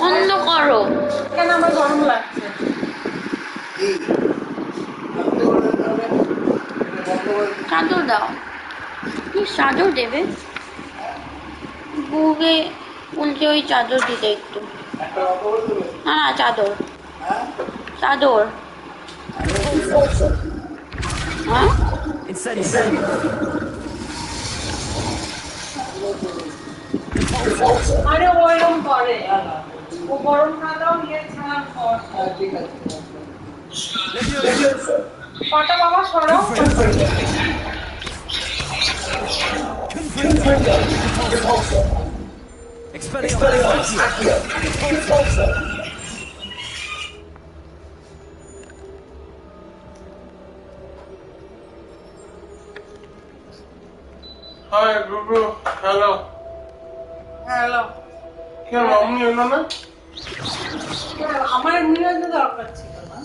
বন্ধ করো। কেন আমার গরম লাগছে? চাদর দাও। কি চাদর দেবে? বউকে বলছে ওই চাদর দিতে একটু। না না চাদর, চাদর। হ্যাঁ আরে ওইরকম করে, ও গরম না দাও নিয়ে ছাড়ার পর। কটা বাবা সরাও। Hi, Gugu. Hello. হ্যালো। কেন অমনি এলো না? আমার এমনি হয়তো দরকার ছিল না।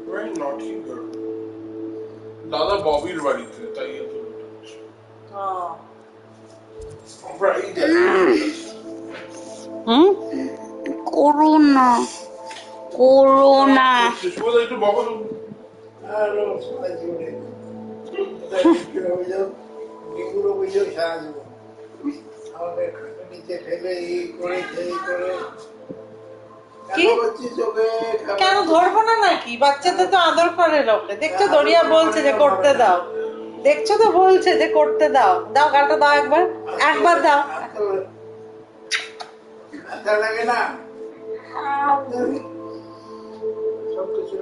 Very naughty girl. দাদা ববির বাড়িতে, তাই এত করোনা করোনা। একটু বকো তো। কেন ধরবো না নাকি? বাচ্চাদের তো আদর করে লোকে। দেখছো দরিয়া বলছে যে করতে দাও, দেখছো তো বলছে যে করতে দাও। দাও গালটা দাও, একবার একবার দাও। লাগে না সবকিছু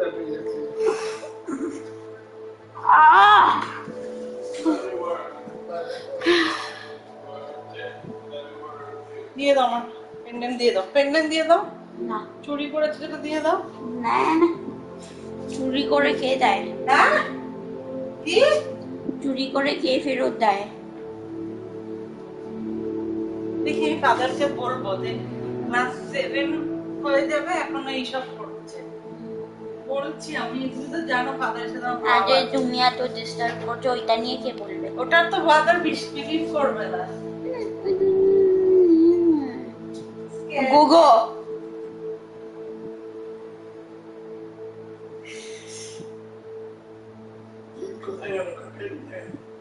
দিয়ে দাও, আমার পেন্ডেন্ট দিয়ে দাও, পেন্ডেন্ট দিয়ে দাও। না চুরি করেছে যেটা দিয়ে দাও। না না, চুরি করে কে দেয়? হ্যাঁ কি চুরি করে কে ফেরত দেয়? দেখি আমি ফাদারকে বলবো যে ক্লাস 7 হয়ে যাবে, এখন এইসব করছে। বলছি আমি, তুমি তো জানো ফাদারের সাথে আজকে তুমি এত ডিস্টার্ব করছো, ওইটা নিয়ে কে বলবে? ওটা তো ফাদার বিলিভ করবে না। গুগো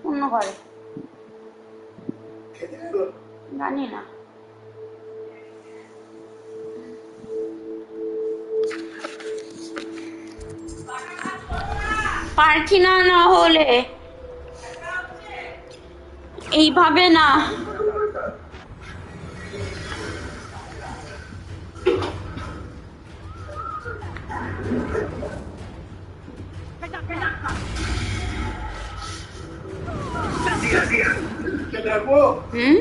অন্য ঘরে জানি না। পারছি না, না হলে এইভাবে না। হুম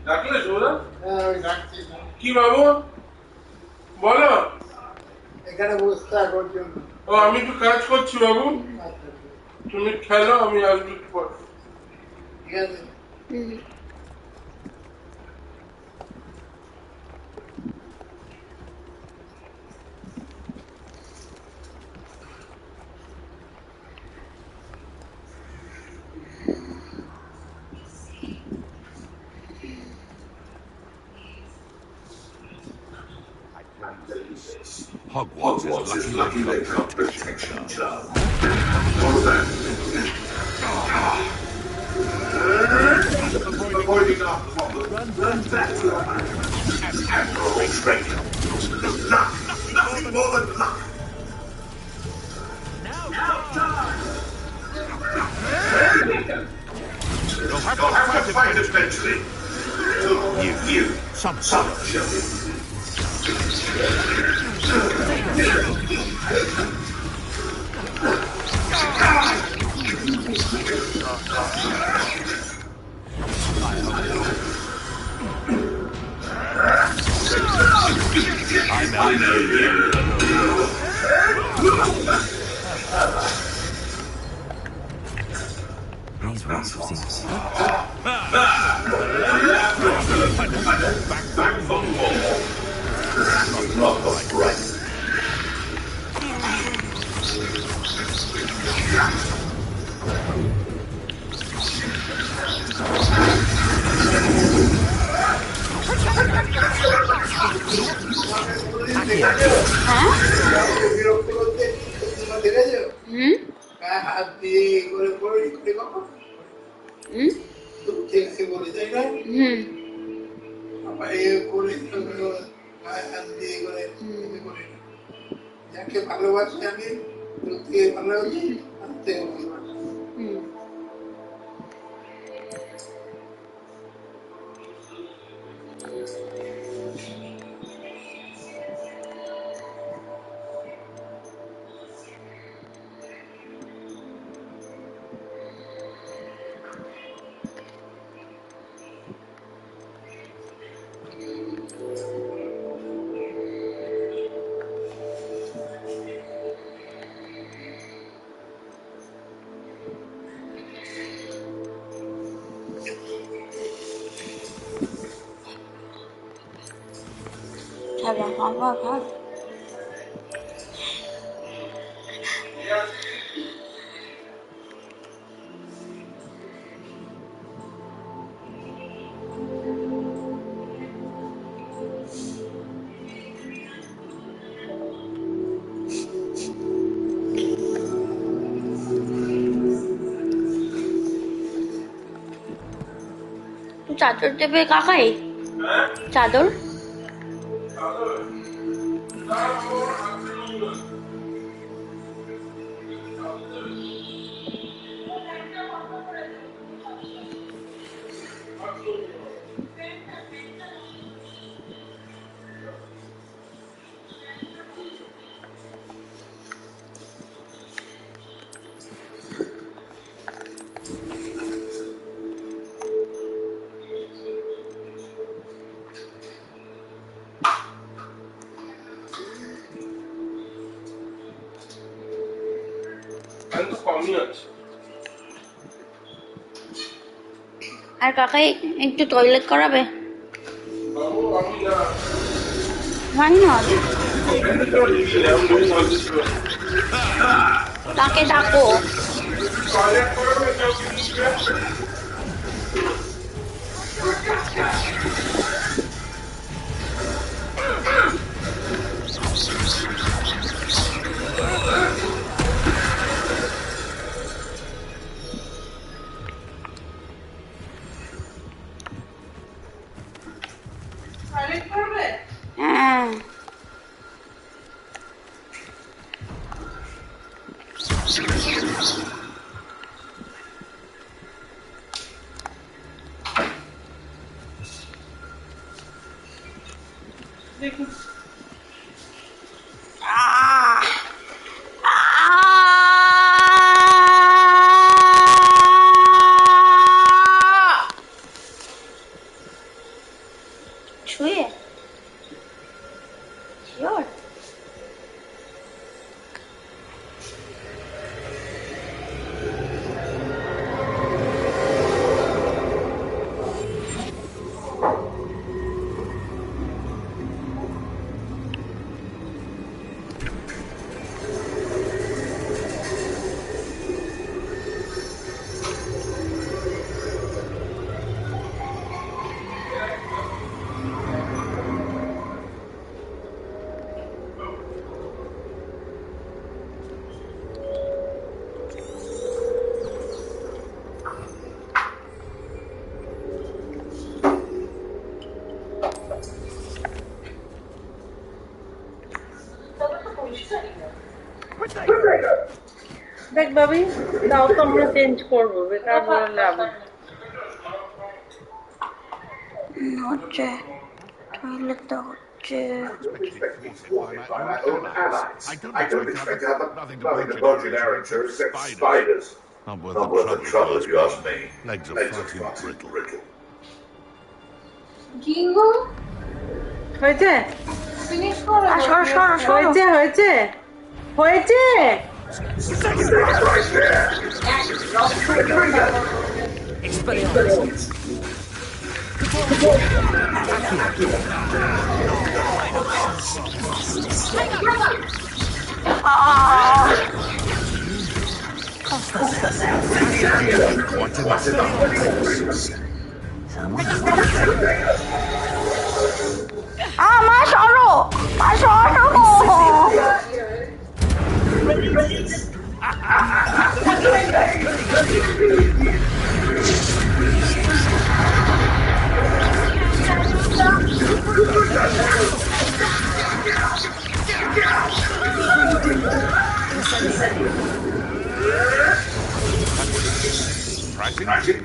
ডাকলে সোজা? কি বাবু বলো? এখানে বসতে ও আমি একটু কাজ করছি বাবু, তুমি খেলো, আমি আসবো একটু পর। ঠিক আছে। Hogwarts is lucky they got protection club. What's that? Avoiding our problem. Run back to your man. And roll straight. Luck. Nothing more than luck. Now time. You'll have to fight eventually. You. Some shall be. I know you. lots of things. Back from war. Not right. হ্যাঁ বিরক্ত করতে দেখেছো হুম গায়ে হাত দিয়ে করে করে করে কখন হুম দূর থেকে বলি তাই না হুম আবার এ করে গায়ে হাত দিয়ে করে করে যাকে ভালোবাসি আমি দূর থেকে ভালোবাসি হাত থেকে ভালোবাসি হুম চলো বাবা ভাব চাদর দেবে কাকাই চাদর আমি তো কমই আছে আর কাকাই একটু টয়লেট করাবে বাবু আমি না Why not? তাকে ডাকো টয়লেট করবে কেউ হ্যাঁ দেখুন আহ! আহ! ছুঁয়ে শিওর দেখ ভাবি দাও তো আমরা চেঞ্জ করবো বেকার বলে লাভ নেই। হচ্ছে টয়লেটটা হচ্ছে By my own allies. I don't expect nothing to budge in Arrington except spiders. Not Not worth the trouble if you ask me. Legs are Legs are far far too too brittle. brittle. জিঙ্গু হয়েছে finish করো সরো সরো সরো হয়েছে হয়েছে হয়েছে Right there. Expelliarmus. Quantum Expelliarmus. মা সরো, মা সরো। Rising.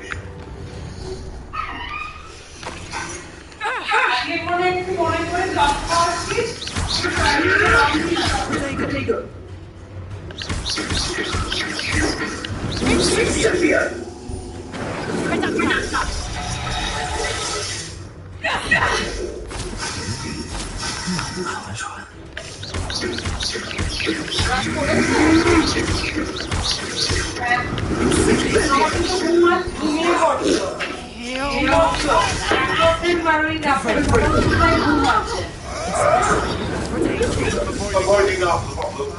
Avoiding our problem.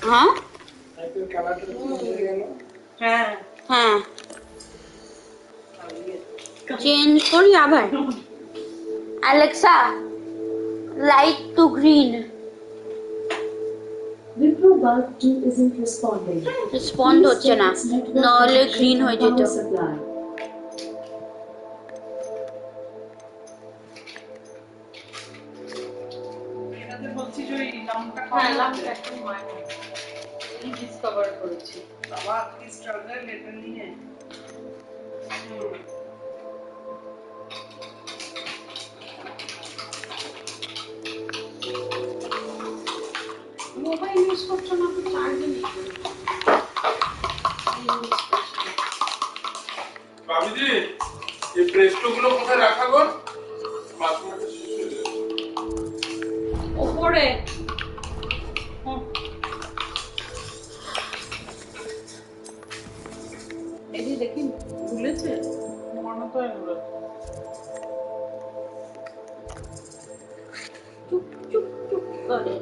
হ্যাঁ হ্যাঁ হ্যাঁ চেঞ্জ করি আবার। Alexa, light to green. Vipro bulb 2 isn't responding. Respond হচ্ছে না, নাহলে গ্রিন হয়ে যেত। Power supply. বলছি যে ওই নামটা ডিসকভার করেছি। বাবা কি স্ট্রাগল এটা নিয়ে। মোবাইল ইউজ করছো না তো চার্জে নেই। বাবুজি, এই প্রেস্টো গুলো কোথায় রাখা গো? বাথরুমে শেষ হয়ে গেছে। উপরে এই দেখি ভুলেছে মনে তো এগুলো চুপ চুপ চুপ করে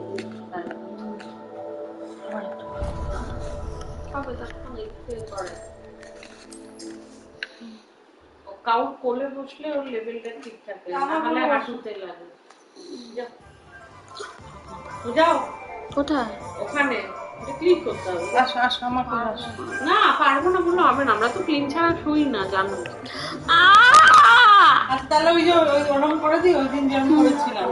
কাউট কোলে বসলে ওর লেভেলটা ঠিক থাকে, নাহলে হাঁটুতে লাগে। যাও কোথায়? ওখানে ক্লিক করতে হবে। আসো আসো আমাকে আসো। না পারবো না বললো হবে না, আমরা তো ক্লিন ছাড়া শুই না জানো। আচ্ছা তাহলে ওই যে ওই ওরম করে দিই ওই দিন যেমন করেছিলাম।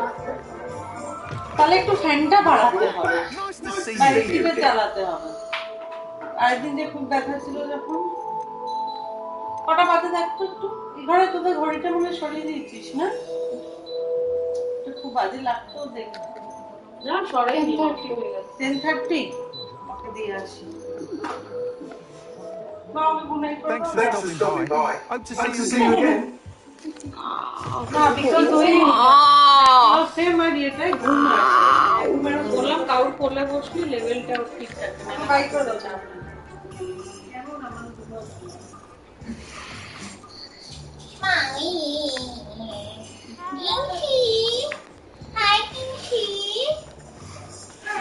তাহলে একটু ফ্যানটা বাড়াতে হবে, Nice to see বা you এদিকে here. চালাতে হবে। আরেকদিন যে খুব ব্যথা ছিল যখন, কটা বাজে দেখতো একটু, এই ঘরে তোদের ঘড়িটা মনে হয় সরিয়ে দিয়েছিস না? এটা খুব বাজে লাগতো দেখতে। না সরাই নি, ঠিক হয়ে গেছে। 10:30 আমাকে দিয়ে আসি। বাবা গুনাই করো। Thanks for stopping by. Hope to see you again. না বিকজ ওই সেম আর এটাই ঘুম আসে। মানে বললাম কাউর কোলে বসলে লেভেলটা ঠিক থাকে না। বাই করে দাও। কেমন আমার ঘুম আসছে?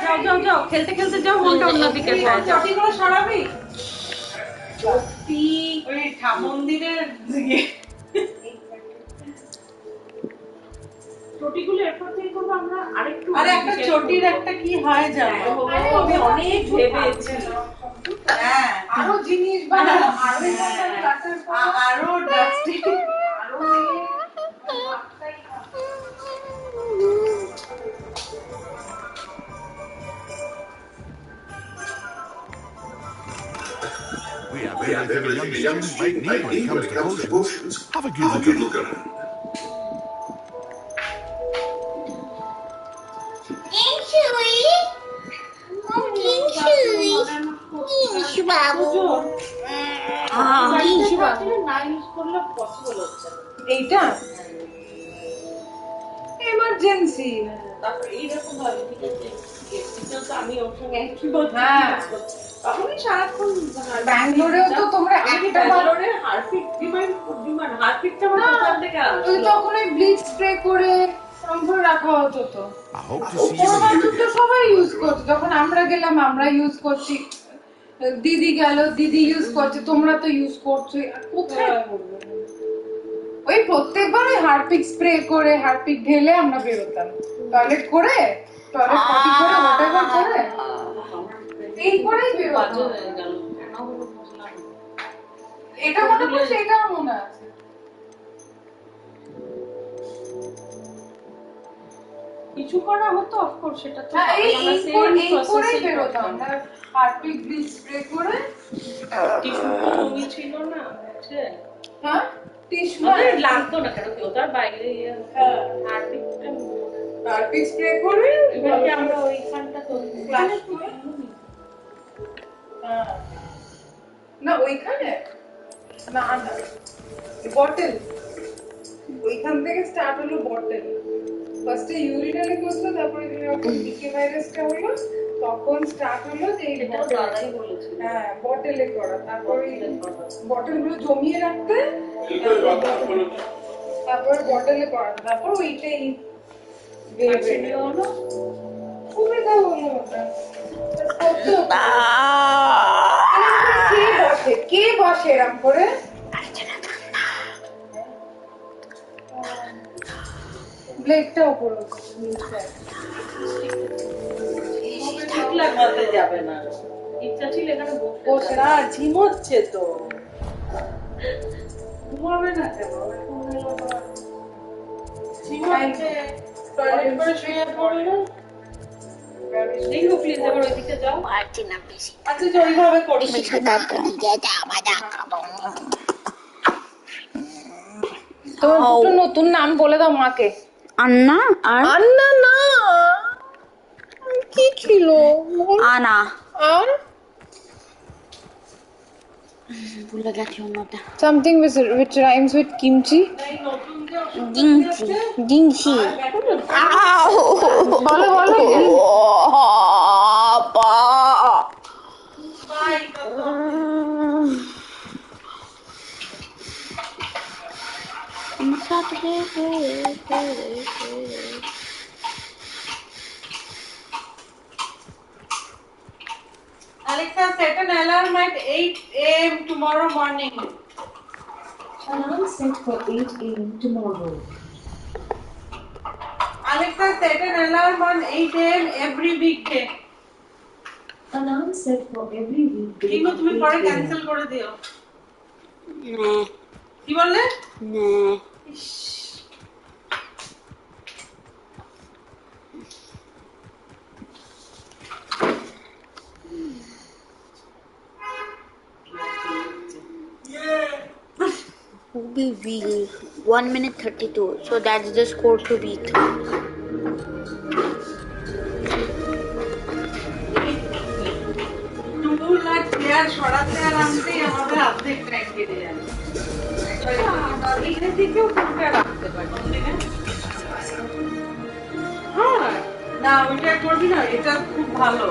যাও যাও যাও খেলতে খেলতে যাও মনটা অন্যদিকে যায়। চটিগুলো সরাবি? চটি ওই মন্দিরের চটিগুলো এরপর থেকে করবো আমরা আরেকটু। আরে একটা চটির একটা কি হয় জানো? আমি অনেক ভেবেছি। হ্যাঁ আরো জিনিস বানানো আরো ডাস্টিং আরো We have everything a young student might need when it comes to potions. Have a good look at it. এইটা এমার্জেন্সি এইরকম ভাবে ঠিক আছে আমি ওর সঙ্গে একই বলছি তখনই সারাক্ষণ ব্যাঙ্গালোরেও তো তোমরা একটা ব্যাঙ্গালোরে হারপিক ডিমান্ড হারপিকটা আমার কোথা থেকে আসলো তখন ওই ব্লিচ স্প্রে করে করে রাখা হতো তো I hope to see you again. তো সবাই ইউজ করছে যখন আমরা গেলাম আমরা ইউজ করছি দিদি গেল দিদি ইউজ করছে তোমরা তো ইউজ করছো আর কোথায় করবে ওই প্রত্যেকবার ওই হারপিক স্প্রে করে হারপিক ঢেলে আমরা বেরোতাম টয়লেট করে টয়লেট পটি করে হোটেল করে এই করেই বেরোতাম এটা মনে করছে এটা মনে আছে কিছু করা হতো অফকোর্স সেটা তো এই করে বেরোতাম আমরা হারপিক ব্লিচ স্প্রে করে টিস্যু কমই ছিল না বুঝছে হ্যাঁ টিস্যু লাগতো না কেন কেউ তার বাইরে হারপিক স্প্রে করে এবারে আমরা ওইখানটা তো ক্লাস করে না ওইখানে না না বটল ওইখান থেকে স্টার্ট হলো বটল ফার্স্টে ইউরিনালে করলো তারপরে যখন ডিকে ভাইরাসটা হলো তখন স্টার্ট হলো যে এই দাদাই বলেছিল হ্যাঁ বটলে করা তারপরে বটলগুলো জমিয়ে রাখতে তারপর বটলে করা তারপর ওইটাই বেরিয়ে হলো সুবিধা হলো ওটা কে বসে এরম করে ব্লেডটা উপরে লাগাতে যাবে না ইচ্ছা ছিল এখানে বসে না ঝিমোচ্ছে তো ঘুমাবে না কেন ঝিমোচ্ছে টয়লেট করে শুয়ে পড়লো দেখো প্লিজ এবার ওইদিকে যাও পারছি না বেশি আচ্ছা যে ওইভাবে করছি তো নতুন নাম বলে দাও মাকে আন্না আর আন্না না কি ছিল আনা আর ভুলে গেছি অন্যটা something which rhymes with kimchi ডিংচি ডিংচি বলো বলো Alexa, set an alarm at 8 a.m. tomorrow morning. Alarm set for 8 a.m. tomorrow. Alexa, set an alarm on 8 a.m. every weekday. Alarm set for every weekday. কিন্তু তুমি 8 পরে a.m. Cancel করে দিও। না কি বললে? না be real 1 minute 32 so that's the score to beat To do that, chair সরাতে আর আনতেই আমাদের অর্ধেক টাইম কেটে যাবে। এখান থেকেও কোনটা রাখতে পারি, হ্যাঁ না ওইটা করবি না, এটা খুব ভালো।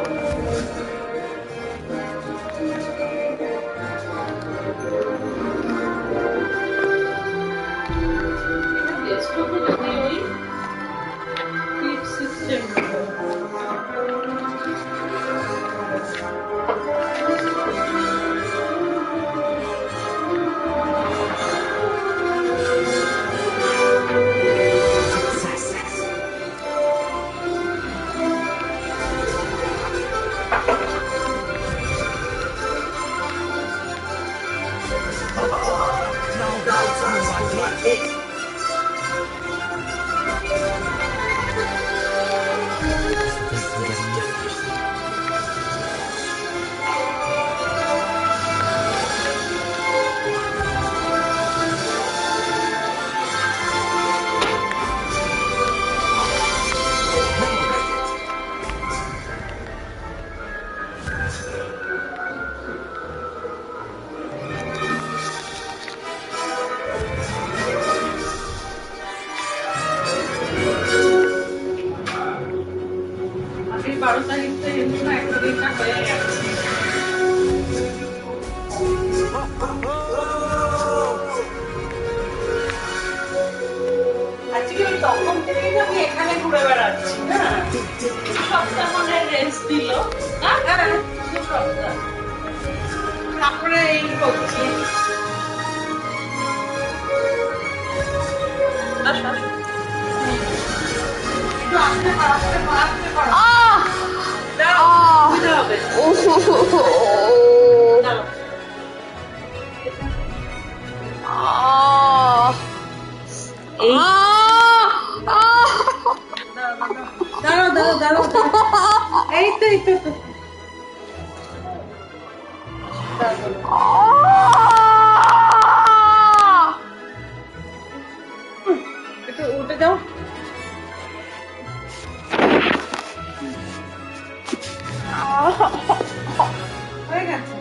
তখন থেকেই আমি এখানে ঘুরে বেড়াচ্ছি না, সপ্তাহ মনে রেস্ট দিল, তারপরে এই করছি। এই তো একটু উঠে যাও। হয়ে গেছে।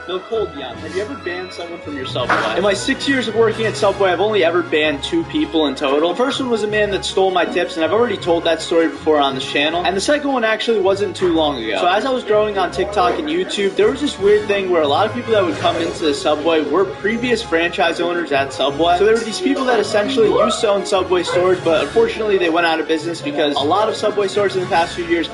No cold, Jan. Have you ever banned someone from your Subway? In my 6 years of working at Subway, I've only ever banned 2 people in total. The first one was a man that stole my tips, and I've already told that story before on this channel. And the second one actually wasn't too long ago. So as I was growing on TikTok and YouTube, there was this weird thing where a lot of people that would come into the Subway were previous franchise owners at Subway. So there were these people that essentially used to own Subway stores, but unfortunately they went out of business because a lot of Subway stores in the past few years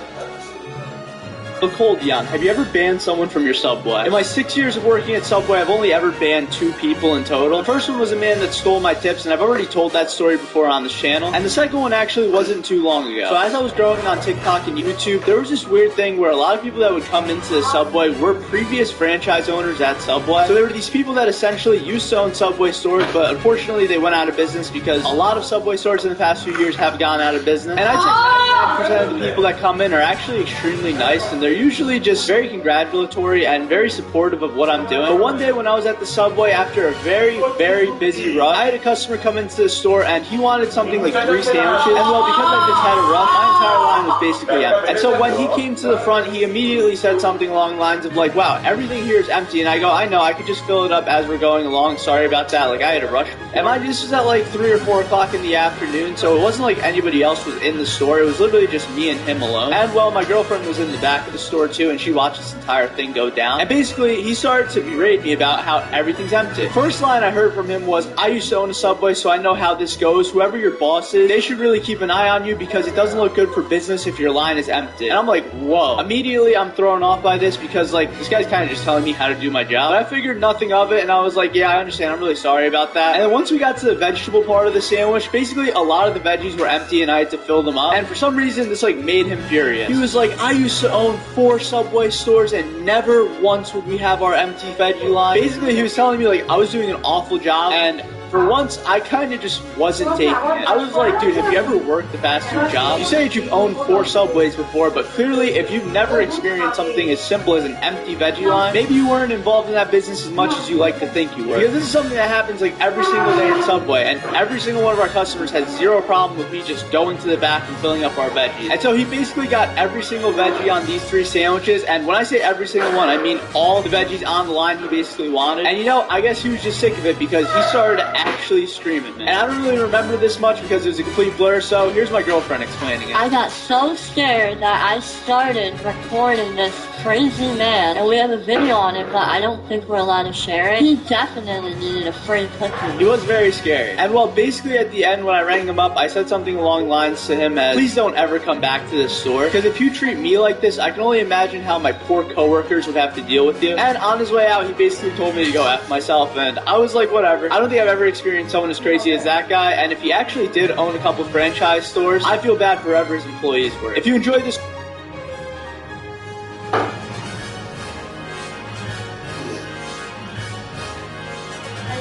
Nicole Dion, have you ever banned someone from your Subway? In my 6 years of working at Subway, I've only ever banned 2 people in total. The first one was a man that stole my tips, and I've already told that story before on this channel. And the second one actually wasn't too long ago. So as I was growing on TikTok and YouTube, there was this weird thing where a lot of people that would come into the Subway were previous franchise owners at Subway. So there were these people that essentially used to own Subway stores, but unfortunately they went out of business because a lot of Subway stores in the past few years have gone out of business. And I'd say 99% of the people that come in are actually extremely nice, and they're usually just very congratulatory and very supportive of what I'm doing. But one day when I was at the Subway after a very, very busy run, I had a customer come into the store and he wanted something like 3 sandwiches. And well, because I just had a rush, my entire line was basically empty. And so when he came to the front, he immediately said something along the lines of like, wow, everything here is empty. And I go, I know, I could just fill it up as we're going along. Sorry about that. Like, I had a rush. And mind you, this was at like 3 or 4 o'clock in the afternoon, so it wasn't like anybody else was in the store. It was literally just me and him alone. And well, my girlfriend was in the back of the store too, and she watched this entire thing go down. And basically, he started to berate me about how everything's empty. First line I heard from him was, I used to own a Subway, so I know how this goes. Whoever your boss is, they should really keep an eye on you because it doesn't look good for business if your line is empty. And I'm like, whoa. Immediately, I'm thrown off by this because, like, this guy's kind of just telling me how to do my job. But I figured nothing of it, and I was like, yeah, I understand. I'm really sorry about that. And then once we got to the vegetable part of the sandwich, basically, a lot of the veggies were empty, and I had to fill them up. And for some reason, this, like, made him furious. He was like, I used to own 4 Subway stores, and never once would we have our empty veggie line. Basically, he was telling me, like, I was doing an awful job, and for once, I kind of just wasn't taking it. I was like, dude, have you ever worked a fast food job? You say that you've owned 4 Subways before, but clearly, if you've never experienced something as simple as an empty veggie line, maybe you weren't involved in that business as much as you like to think you were. Because this is something that happens like every single day at Subway, and every single one of our customers has zero problem with me just going to the back and filling up our veggies. And so he basically got every single veggie on these 3 sandwiches, and when I say every single one, I mean all the veggies on the line he basically wanted. And you know, I guess he was just sick of it because he started to actually scream at me. And I don't really remember this much because it was a complete blur, so here's my girlfriend explaining it. I got so scared that I started recording this crazy man, and we have a video on it, but I don't think we're allowed to share it. He definitely needed a free cookie. He was very scary. And well, basically at the end when I rang him up, I said something along the lines to him as, please don't ever come back to this store, because if you treat me like this, I can only imagine how my poor coworkers would have to deal with you. And on his way out, he basically told me to go F myself, and I was like, whatever. I don't think I've ever experienced someone as crazy as that guy, and if he actually did own a couple franchise stores, I feel bad for whoever his employees were. If you enjoyed this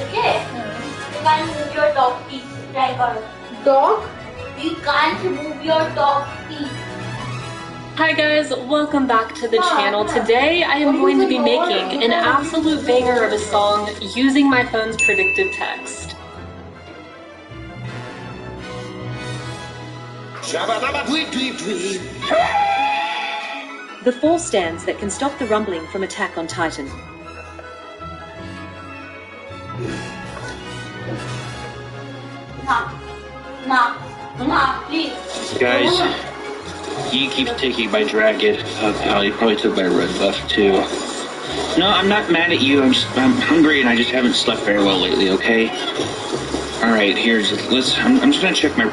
Okay. You can't move your dog teeth. Try karo. Dog? You can't move your dog teeth. Hi guys, welcome back to the channel. Today I am going to be making an absolute banger of a song using my phone's predictive text. The 4 stands that can stop the rumbling from Attack on Titan. Nah, please. Guys, he keeps taking my dragon. He probably took my red buff too. No, I'm not mad at you. I'm hungry and I just haven't slept very well lately. Okay. All right. I'm just gonna check my.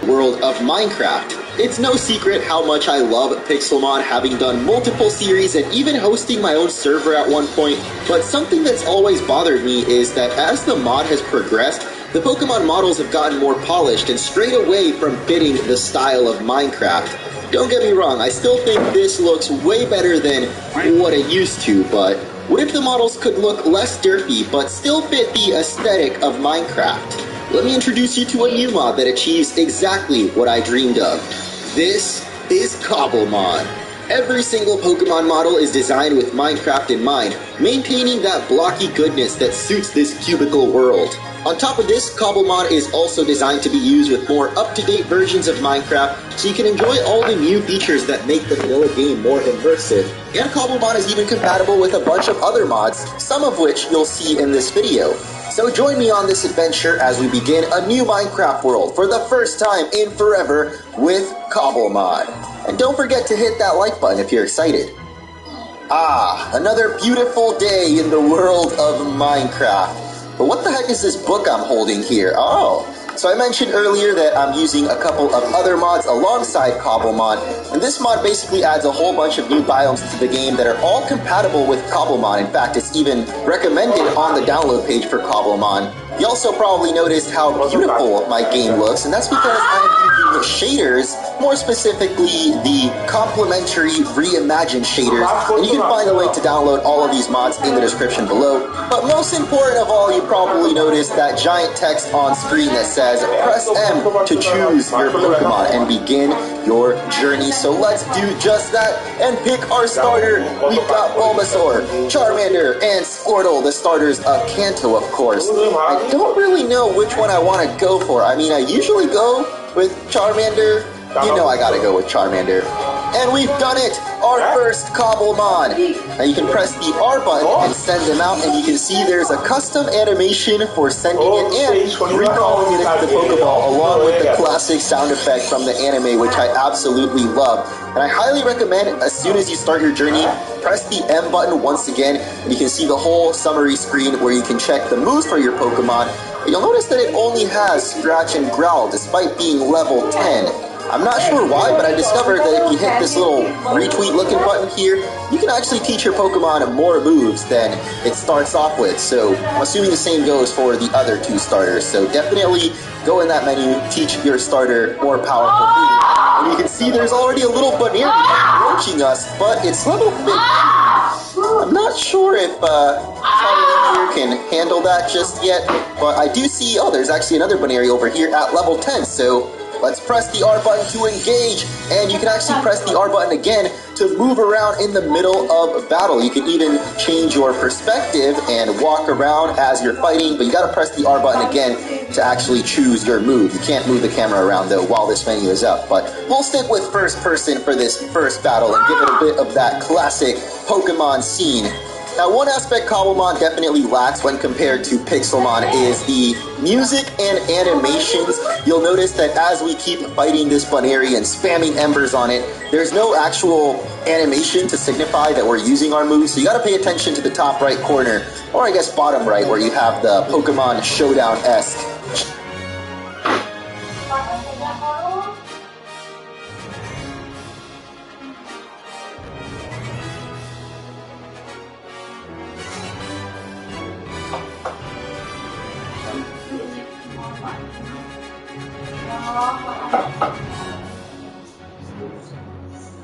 World of Minecraft. It's no secret how much I love Pixelmon, having done multiple series and even hosting my own server at one point, but something that's always bothered me is that as the mod has progressed, the Pokemon models have gotten more polished and strayed away from fitting the style of Minecraft. Don't get me wrong, I still think this looks way better than what it used to, but what if the models could look less derpy but still fit the aesthetic of Minecraft? Let me introduce you to a new mod that achieves exactly what I dreamed of. This is Cobblemon. Every single Pokemon model is designed with Minecraft in mind, maintaining that blocky goodness that suits this cubicle world. On top of this, Cobblemon is also designed to be used with more up-to-date versions of Minecraft, so you can enjoy all the new features that make the vanilla game more immersive. And Cobblemon is even compatible with a bunch of other mods, some of which you'll see in this video. So join me on this adventure as we begin a new Minecraft world for the first time in forever with Cobblemon. And don't forget to hit that like button if you're excited. Another beautiful day in the world of Minecraft. But what the heck is this book I'm holding here? Oh, So I mentioned earlier that I'm using a couple of other mods alongside Cobblemon, and this mod basically adds a whole bunch of new biomes to the game that are all compatible with Cobblemon. In fact, it's even recommended on the download page for Cobblemon. You also probably noticed how beautiful my game looks, and that's because I'm using shaders, more specifically the complementary reimagined shaders, and you can find the link to download all of these mods in the description below. But most important of all, you probably noticed that giant text on screen that says press M to choose your Pokemon and begin your journey. So let's do just that and pick our starter. We've got Bulbasaur, Charmander, and Squirtle, the starters of Kanto, of course. I don't really know which one I want to go for. I mean, I usually go with Charmander. You know I gotta go with Charmander. And we've done it! Our first Cobblemon! Now you can press the R button and send them out, and you can see there's a custom animation for sending it and recalling it into the Pokeball, along with the classic sound effect from the anime, which I absolutely love. And I highly recommend, as soon as you start your journey, press the M button once again, and you can see the whole summary screen where you can check the moves for your Pokemon. But you'll notice that it only has Scratch and Growl, despite being level 10. I'm not sure why, but I discovered that if you hit this little retweet looking button here, you can actually teach your Pokemon more moves than it starts off with. So I'm assuming the same goes for the other two starters. So definitely go in that menu, teach your starter more powerful moves. And you can see there's already a little Baneri approaching us, but it's level 15. I'm not sure if Charmander can handle that just yet, but I do see, oh, there's actually another Baneri over here at level 10, so let's press the R button to engage, and you can actually press the R button again to move around in the middle of battle. You can even change your perspective and walk around as you're fighting, but you gotta press the R button again to actually choose your move. You can't move the camera around though while this menu is up, but we'll stick with first person for this first battle and give it a bit of that classic Pokemon scene. Now, one aspect Cobblemon definitely lacks when compared to Pixelmon is the music and animations. You'll notice that as we keep fighting this Baneri and spamming embers on it, there's no actual animation to signify that we're using our moves, so you gotta pay attention to the top right corner, or I guess bottom right, where you have the Pokemon Showdown-esque.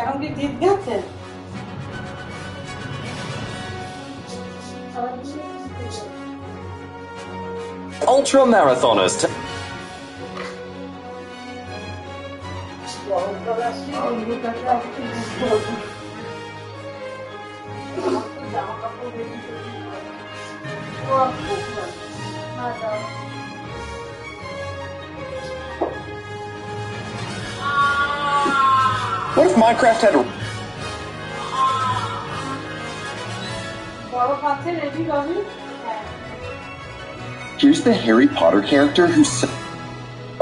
এখন কি জিত গেছে? Ultra marathoners. What if Minecraft had a... Here's the Harry Potter character who's...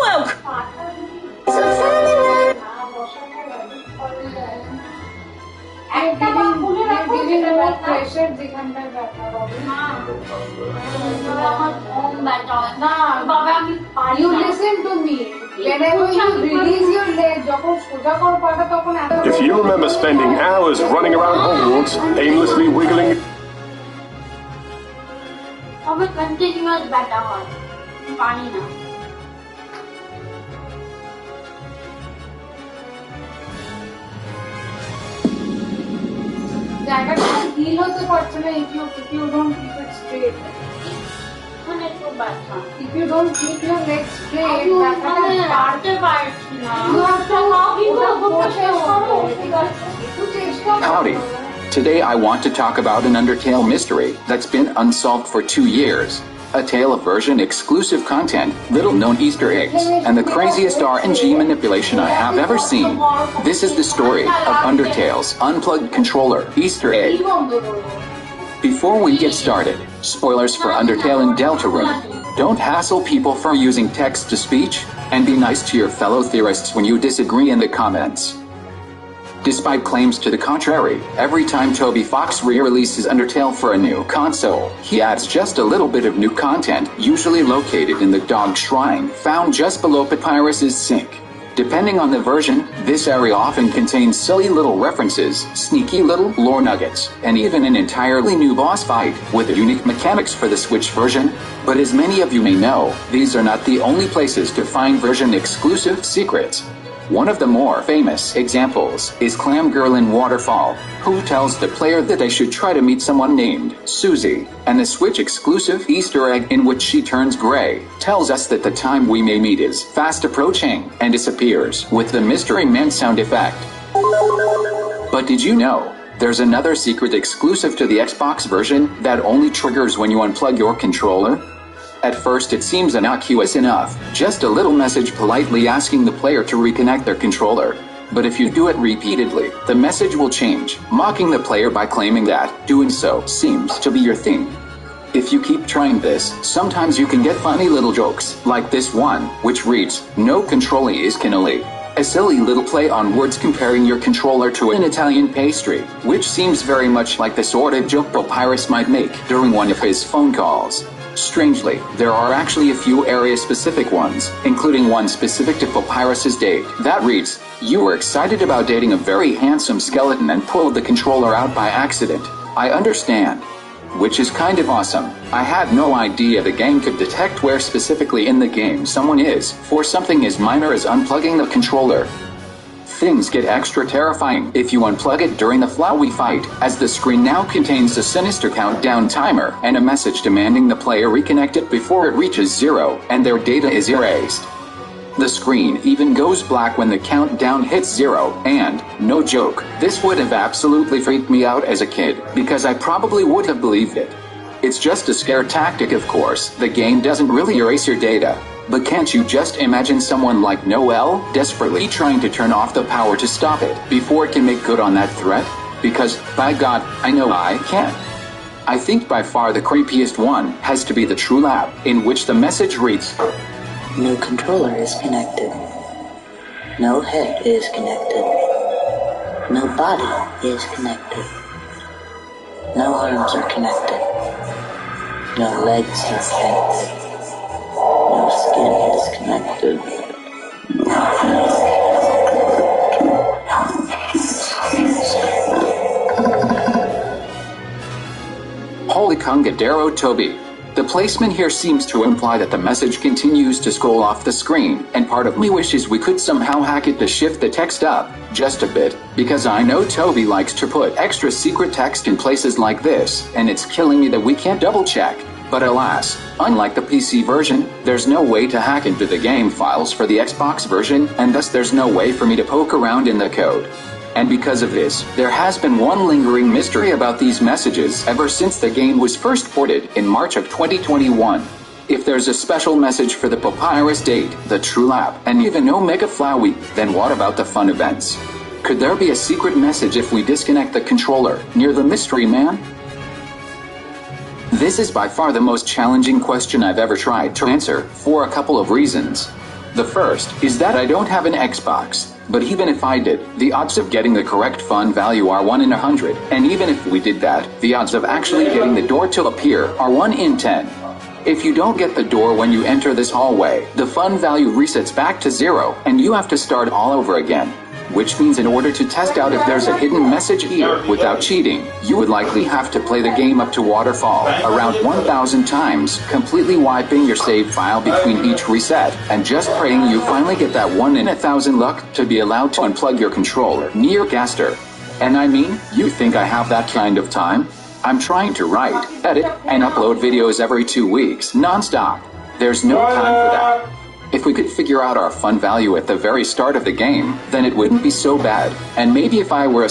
Well... You listen to me. Whenever you release your leg, if you remember spending hours running around Hogwarts, aimlessly wiggling... continuous better one. Funny now. heal hote parche na if you don't keep it straight. If you don't keep your legs straight, you have to Howdy. Today I want to talk about an Undertale mystery that's been unsolved for 2 years. A tale of version exclusive content, little known Easter eggs, and the craziest RNG manipulation I have ever seen. This is the story of Undertale's unplugged controller Easter egg. Before we get started, spoilers for Undertale in Deltarune. Don't hassle people for using text-to-speech, and be nice to your fellow theorists when you disagree in the comments. Despite claims to the contrary, every time Toby Fox re-releases Undertale for a new console, he adds just a little bit of new content, usually located in the Dog Shrine, found just below Papyrus's sink. Depending on the version, this area often contains silly little references, sneaky little lore nuggets, and even an entirely new boss fight, with unique mechanics for the Switch version. But as many of you may know, these are not the only places to find version-exclusive secrets. One of the more famous examples is Clam Girl in Waterfall, who tells the player that they should try to meet someone named Susie, and the Switch-exclusive Easter egg in which she turns gray tells us that the time we may meet is fast approaching and disappears with the Mystery Man sound effect. But did you know there's another secret exclusive to the Xbox version that only triggers when you unplug your controller? At first it seems innocuous enough, just a little message politely asking the player to reconnect their controller. But if you do it repeatedly, the message will change, mocking the player by claiming that doing so seems to be your thing. If you keep trying this, sometimes you can get funny little jokes, like this one, which reads, "No controlli is cannoli." A silly little play on words comparing your controller to an Italian pastry, which seems very much like the sort of joke Papyrus might make during one of his phone calls. Strangely, there are actually a few area-specific ones, including one specific to Papyrus's date, that reads, "You were excited about dating a very handsome skeleton and pulled the controller out by accident. I understand." Which is kind of awesome. I had no idea the game could detect where specifically in the game someone is, for something as minor as unplugging the controller. Things get extra terrifying if you unplug it during the Flowey fight, as the screen now contains a sinister countdown timer and a message demanding the player reconnect it before it reaches 0 and their data is erased. The screen even goes black when the countdown hits 0, and, no joke, this would have absolutely freaked me out as a kid, because I probably would have believed it. It's just a scare tactic, of course. The game doesn't really erase your data. But can't you just imagine someone like Noelle desperately trying to turn off the power to stop it before it can make good on that threat? Because, by God, I know I can. I think by far the creepiest one has to be the True Lab, in which the message reads, "No controller is connected. No head is connected. No body is connected. No arms are connected. No legs are connected. No skin is connected. Holy Congadero Toby. The placement here seems to imply that the message continues to scroll off the screen, and part of me wishes we could somehow hack it to shift the text up, just a bit, because I know Toby likes to put extra secret text in places like this, and it's killing me that we can't double check. But alas, unlike the PC version, there's no way to hack into the game files for the Xbox version, and thus there's no way for me to poke around in the code. And because of this, there has been one lingering mystery about these messages ever since the game was first ported in March of 2021. If there's a special message for the Papyrus date, the True Lab, and even Omega Flowey, then what about the fun events? Could there be a secret message if we disconnect the controller near the Mystery Man? This is by far the most challenging question I've ever tried to answer, for a couple of reasons. The first is that I don't have an Xbox, but even if I did, the odds of getting the correct fun value are 1 in 100, and even if we did that, the odds of actually getting the door to appear are 1 in 10. If you don't get the door when you enter this hallway, the fun value resets back to 0, and you have to start all over again. Which means in order to test out if there's a hidden message here without cheating, you would likely have to play the game up to Waterfall around 1,000 times, completely wiping your save file between each reset, and just praying you finally get that 1 in 1,000 luck to be allowed to unplug your controller near Gaster. And I mean, you think I have that kind of time? I'm trying to write, edit, and upload videos every 2 weeks, non-stop. There's no time for that. If we could figure out our fun value at the very start of the game, then it wouldn't be so bad. And maybe if I were a...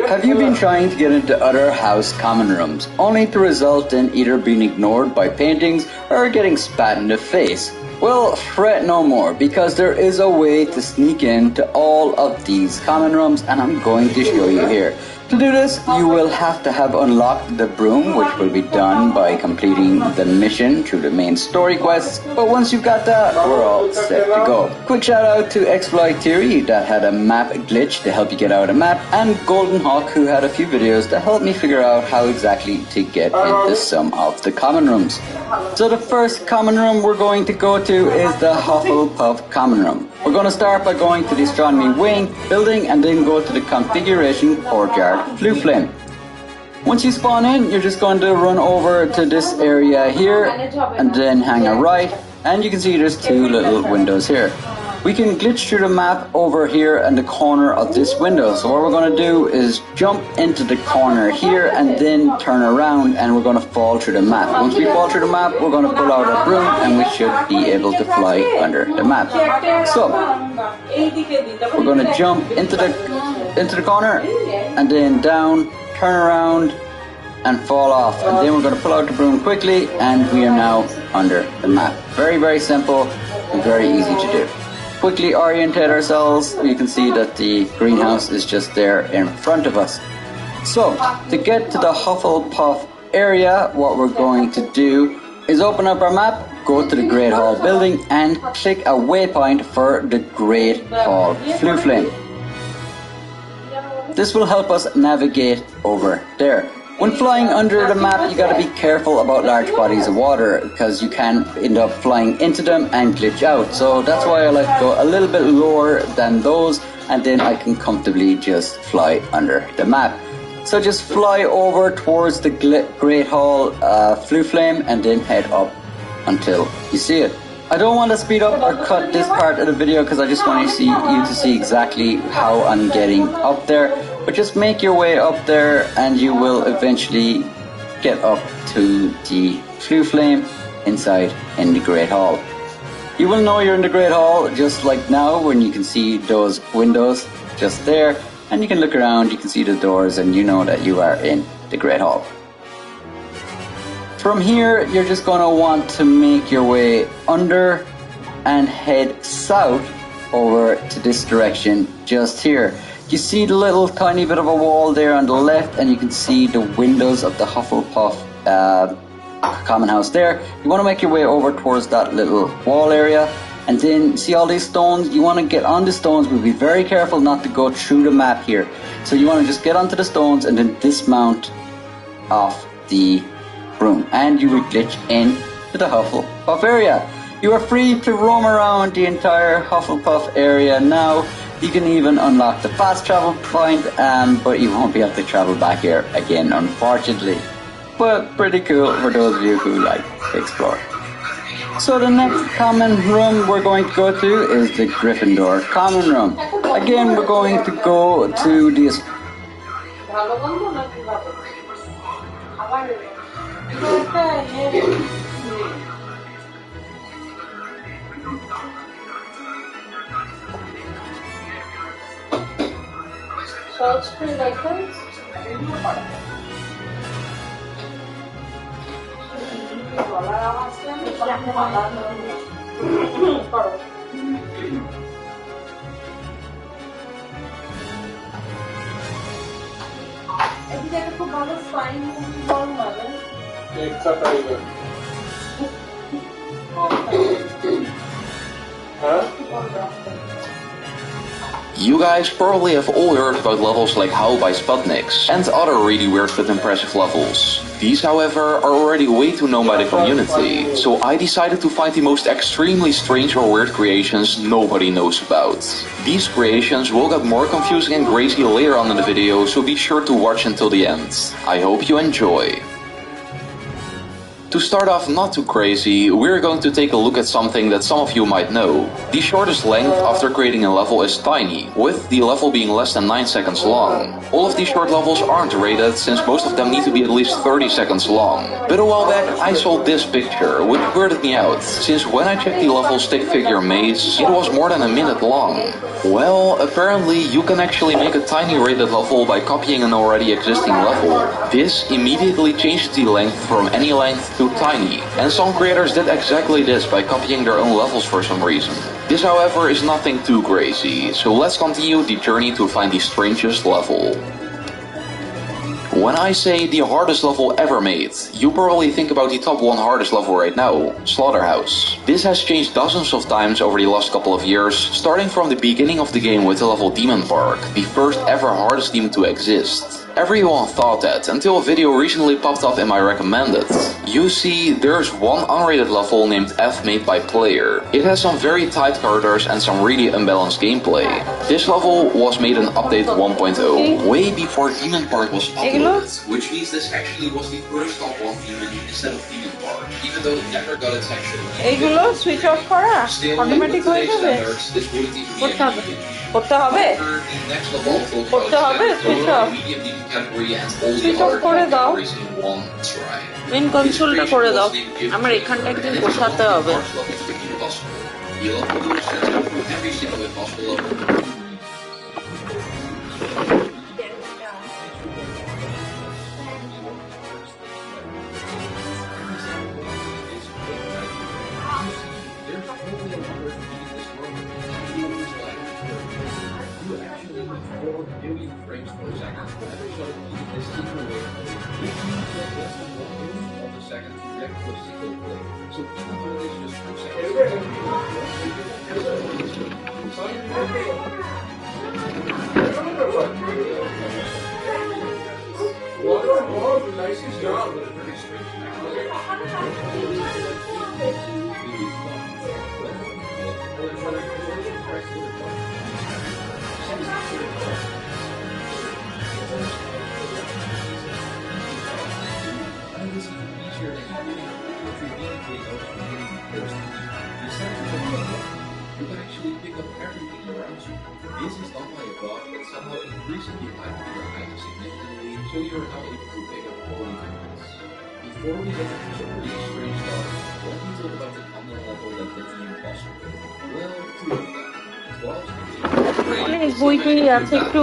Have you been trying to get into other house common rooms, only to result in either being ignored by paintings or getting spat in the face? Well, fret no more, because there is a way to sneak into all of these common rooms, and I'm going to show you here. To do this, you will have to have unlocked the broom, which will be done by completing the mission through the main story quests. But once you've got that, we're all set to go. Quick shout out to Exploit Theory that had a map glitch to help you get out a map, and Golden Hawk who had a few videos to help me figure out how exactly to get into some of the common rooms. So the first common room we're going to go to is the Hufflepuff common room. We're going to start by going to the Astronomy Wing building and then go to the Configuration Courtyard Flue Flame. Once you spawn in, you're just going to run over to this area here and then hang a right, and you can see there's two little windows here. We can glitch through the map over here in the corner of this window. So what we're going to do is jump into the corner here and then turn around, and we're going to fall through the map. Once we fall through the map, we're going to pull out our broom and we should be able to fly under the map. So we're going to jump into the corner and then down, turn around and fall off, and then we're going to pull out the broom quickly and we are now under the map. Very, very simple and very easy to do. Quickly orientate ourselves. You can see that the greenhouse is just there in front of us. So to get to the Hufflepuff area, what we're going to do is open up our map, go to the Great Hall building and click a waypoint for the Great Hall Flue Flame. This will help us navigate over there. When flying under the map, you gotta be careful about large bodies of water because you can end up flying into them and glitch out. So that's why I like to go a little bit lower than those, and then I can comfortably just fly under the map. So just fly over towards the Great Hall Flue Flame and then head up until you see it. I don't want to speed up or cut this part of the video because I just want you to see exactly how I'm getting up there. But just make your way up there and you will eventually get up to the Flue Flame inside in the Great Hall. You will know you're in the Great Hall just like now when you can see those windows just there, and you can look around, you can see the doors, and you know that you are in the Great Hall. From here, you're just going to want to make your way under and head south over to this direction just here. You see the little tiny bit of a wall there on the left, and you can see the windows of the Hufflepuff common house there. You want to make your way over towards that little wall area, and then see all these stones. You want to get on the stones, but be very careful not to go through the map here. So you want to just get onto the stones and then dismount off the broom, and you will glitch in to the Hufflepuff area. You are free to roam around the entire Hufflepuff area now. You can even unlock the fast travel point, but you won't be able to travel back here again, unfortunately. But pretty cool for those of you who like to explore. So the next common room we're going to go to is the Gryffindor common room. Again, we're going to go to this. Short screen icons. খুব ভালো spine movie বল মানে extra tiger হ্যাঁ You guys probably have all heard about levels like How by Sputniks and other really weird but impressive levels. These, however, are already way too known by the community, so I decided to find the most extremely strange or weird creations nobody knows about. These creations will get more confusing and crazy later on in the video, so be sure to watch until the end. I hope you enjoy. To start off not too crazy, we're going to take a look at something that some of you might know. The shortest length after creating a level is tiny, with the level being less than 9 seconds long. All of these short levels aren't rated, since most of them need to be at least 30 seconds long. But a while back I saw this picture, which weirded me out, since when I checked the level stick figure maze, it was more than a minute long. Well, apparently you can actually make a tiny rated level by copying an already existing level. This immediately changed the length from any length to tiny, and some creators did exactly this by copying their own levels for some reason. This, however, is nothing too crazy, so let's continue the journey to find the strangest level. When I say the hardest level ever made, you probably think about the top 1 hardest level right now, Slaughterhouse. This has changed dozens of times over the last couple of years, starting from the beginning of the game with the level Demon Park, the first ever hardest demon to exist. Everyone thought that, until a video recently popped up in my recommended. You see, there's one unrated level named F made by Player. It has some very tight corridors and some really unbalanced gameplay. This level was made in update 1.0, way before Demon Park was uploaded, which means this actually was the first top 1 demon instead of Demon Park, even though it never got its actual এইগুলো switch off করা automatic হয়ে যাবে করতে হবে switch off করে দাও main কনসোলটা করে দাও আমার এখানটা একদিন বসাতে হবে You can actually pick up everything around you. This is done by a bot that somehow increases the height of your item significantly, so you are now able to pick up all the items. Before we get into some really strange stuff, let me talk about the common level that did the impossible. Well, 2 of them. 12 অনেক বই টই আছে একটু